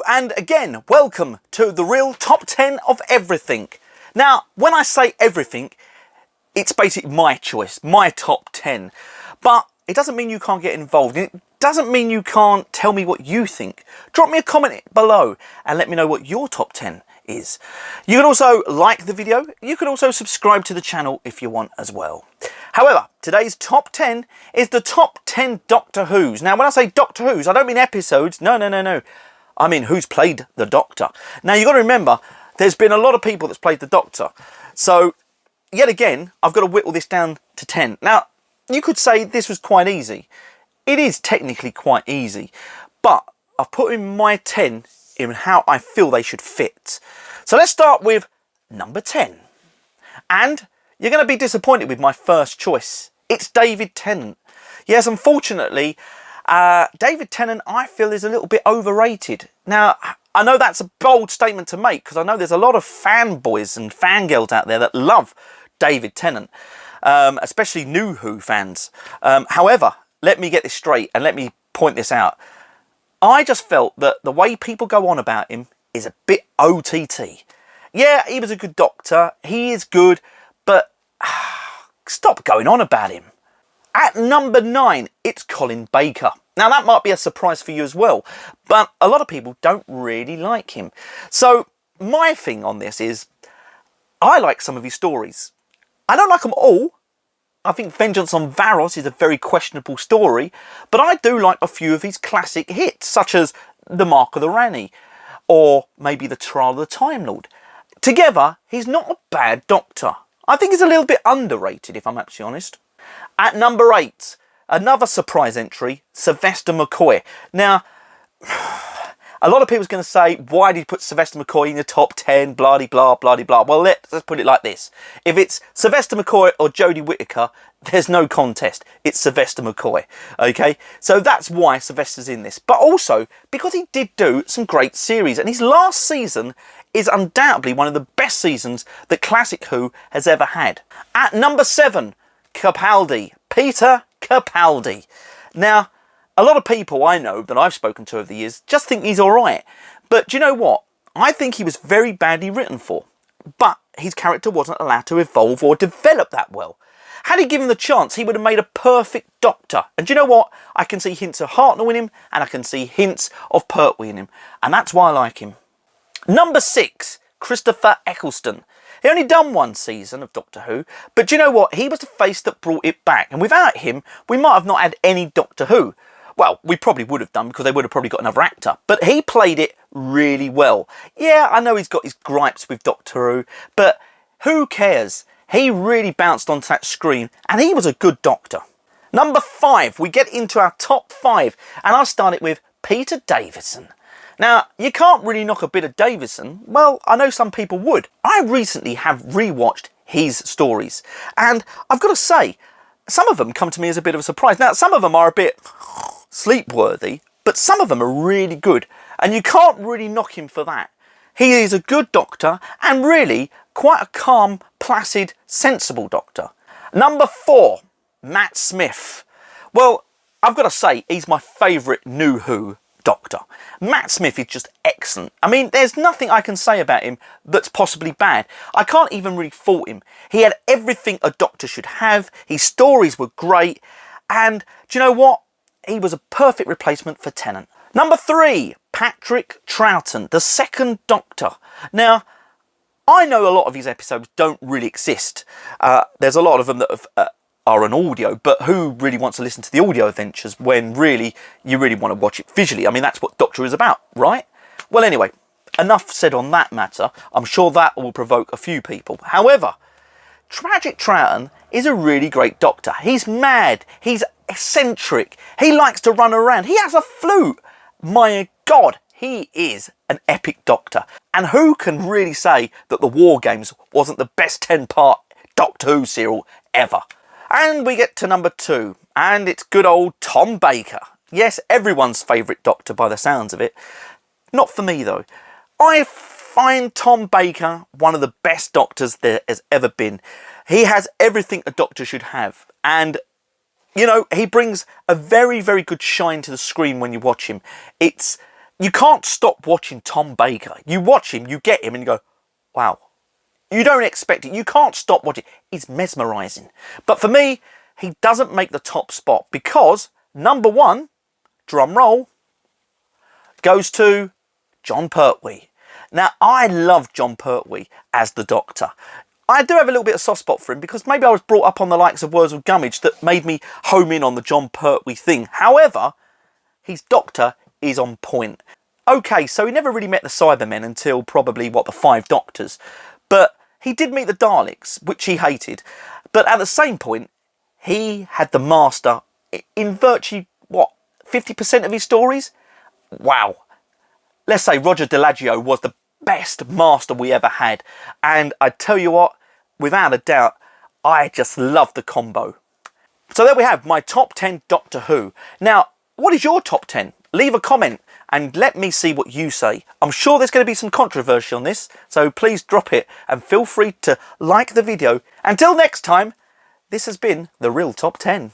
And again, welcome to the real top 10 of everything. Now, when I say everything, it's basically my choice, my top 10. But it doesn't mean you can't get involved. It doesn't mean you can't tell me what you think. Drop me a comment below and let me know what your top 10 is. You can also like the video. You can also subscribe to the channel if you want as well. However, today's top 10 is the top 10 Doctor Who's. Now, when I say Doctor Who's, I don't mean episodes. No. I mean, who's played the Doctor. Now, you've got to remember, there's been a lot of people that's played the Doctor. So, yet again, I've got to whittle this down to 10. Now, you could say this was quite easy. It is technically quite easy. But I've put in my 10 in how I feel they should fit. So, let's start with number 10. And you're going to be disappointed with my first choice. It's David Tennant. Yes, unfortunately, David Tennant, I feel, is a little bit overrated. Now, I know that's a bold statement to make because I know there's a lot of fanboys and fangirls out there that love David Tennant, especially new Who fans. However, let me get this straight and let me point this out. I just felt that the way people go on about him is a bit OTT. Yeah, he was a good Doctor. He is good, but stop going on about him. At number 9, it's Colin Baker. Now, that might be a surprise for you as well, but a lot of people don't really like him. So, my thing on this is, I like some of his stories. I don't like them all. I think Vengeance on Varos is a very questionable story, but I do like a few of his classic hits, such as The Mark of the Rani, or maybe The Trial of the Time Lord. Together, he's not a bad Doctor. I think he's a little bit underrated, if I'm actually honest. At number 8, another surprise entry, Sylvester McCoy. Now, a lot of people's going to say, why did you put Sylvester McCoy in the top 10, blah-de-blah, blah-de-blah. Well, let's put it like this. If it's Sylvester McCoy or Jodie Whittaker, there's no contest. It's Sylvester McCoy, okay? So that's why Sylvester's in this. But also, because he did do some great series, and his last season is undoubtedly one of the best seasons that Classic Who has ever had. At number 7, Capaldi, Peter Capaldi. Now, a lot of people I know that I've spoken to over the years just think he's alright. But do you know what? I think he was very badly written for. But his character wasn't allowed to evolve or develop that well. Had he given the chance, he would have made a perfect Doctor. And do you know what? I can see hints of Hartnell in him, and I can see hints of Pertwee in him. And that's why I like him. Number 6, Christopher Eccleston. He only done one season of Doctor Who, but do you know what? He was the face that brought it back. And without him, we might have not had any Doctor Who. Well, we probably would have done because they would have probably got another actor. But he played it really well. Yeah, I know he's got his gripes with Doctor Who, but who cares? He really bounced onto that screen and he was a good Doctor. Number 5, we get into our top 5 and I started with Peter Davidson. Now, you can't really knock a bit of Davidson. Well, I know some people would. I recently have rewatched his stories and I've got to say, some of them come to me as a bit of a surprise. Now, some of them are a bit sleep-worthy, but some of them are really good and you can't really knock him for that. He is a good Doctor and really quite a calm, placid, sensible Doctor. Number 4, Matt Smith. Well, I've got to say, he's my favourite New Who Doctor. Matt Smith is just excellent. I mean, there's nothing I can say about him that's possibly bad. I can't even really fault him. He had everything a Doctor should have. His stories were great. And do you know what? He was a perfect replacement for Tennant. Number 3, Patrick Troughton, the second Doctor. Now, I know a lot of his episodes don't really exist. There's a lot of them that are on audio, but who really wants to listen to the audio adventures when really you really want to watch it visually? I mean, that's what Doctor is about, right? Well, anyway, enough said on that matter. I'm sure that will provoke a few people. However, Tragic Troughton is a really great doctor. He's mad. He's eccentric. He likes to run around. He has a flute. My God, he is an epic doctor. And who can really say that the War Games wasn't the best 10-part Doctor Who serial ever? And we get to number 2, and it's good old Tom Baker. Yes, everyone's favourite doctor by the sounds of it. Not for me though. I find Tom Baker one of the best doctors there has ever been. He has everything a doctor should have. And, you know, he brings a very, very good shine to the screen when you watch him. You can't stop watching Tom Baker. You watch him, you get him, and you go, wow. You don't expect it. You can't stop watching. He's mesmerising. But for me, he doesn't make the top spot because, number 1, drum roll, goes to Jon Pertwee. Now, I love Jon Pertwee as the Doctor. I do have a little bit of soft spot for him because maybe I was brought up on the likes of Wurzel Gummidge that made me home in on the Jon Pertwee thing. However, his Doctor is on point. Okay, so he never really met the Cybermen until probably, the 5 Doctors. But he did meet the Daleks, which he hated. But at the same point, he had the Master in virtually, 50% of his stories? Wow. Let's say Roger Delagio was the best Master we ever had. And I tell you what, without a doubt, I just love the combo. So there we have my top 10 Doctor Who. Now, what is your top 10? Leave a comment and let me see what you say. I'm sure there's going to be some controversy on this, so please drop it and feel free to like the video. Until next time, this has been The Real Top 10.